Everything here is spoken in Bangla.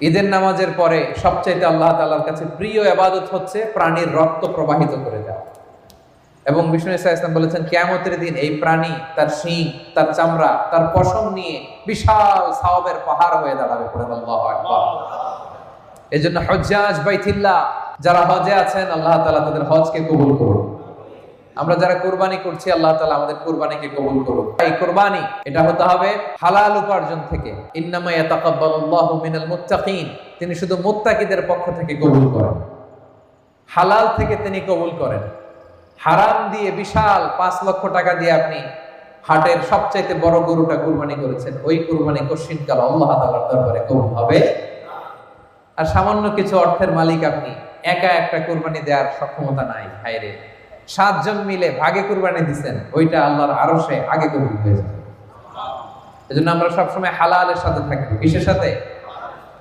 ঈদের নামাজের পরে সবচাইতে আল্লাহ তাআলার কাছে প্রিয় ইবাদত হচ্ছে প্রাণীর রক্ত প্রবাহিত করে দেওয়া। এবং বিষ্ণু ইসা ইসলাম বলেছেন কিয়ামতের দিন এই প্রাণী তার শিং, তার চামড়া, তার পশম নিয়ে বিশাল সওয়াবের পাহাড় হয়ে দাঁড়াবে। পড়েন আল্লাহু আকবার। এজন্য হজ্জাজ বাইতুল্লাহ যারা হজে আছেন আল্লাহ তাআলা তাদের হজকে কবুল করুন। আমরা যারা কুরবানি করছি আল্লাহ তাআলা আমাদের কুরবানিকে কবুল করুন। এই কুরবানি এটা হতে হবে হালাল উপার্জন থেকে। ইন্নামা ইয়াতাকাব্বালুল্লাহু মিনাল মুত্তাকিন, তিনি শুধু মুত্তাকিদের পক্ষ থেকে কবুল করেন, হালাল থেকে তিনি কবুল করেন। হারাম দিয়ে বিশাল 5 লক্ষ টাকা দিয়ে আপনি হাটের সবচাইতে বড় গরুটা কুরবানি করেছেন, ওই কুরবানি কশিনকাল আল্লাহ তাআলার দরবারে কবুল হবে। আর সামান্য কিছু অর্থের মালিক আপনি, একা একটা কুরবানি দেওয়ার সক্ষমতা নাই, হায়রে 7 জন মিলে ভাগে কুরবানি দিবেন, ওইটা আল্লাহর আরশে আগে কবুল হয়ে যাবে। এজন্য আমরা সবসময় হালালের সাথে থাকি, বিশেষ সাথে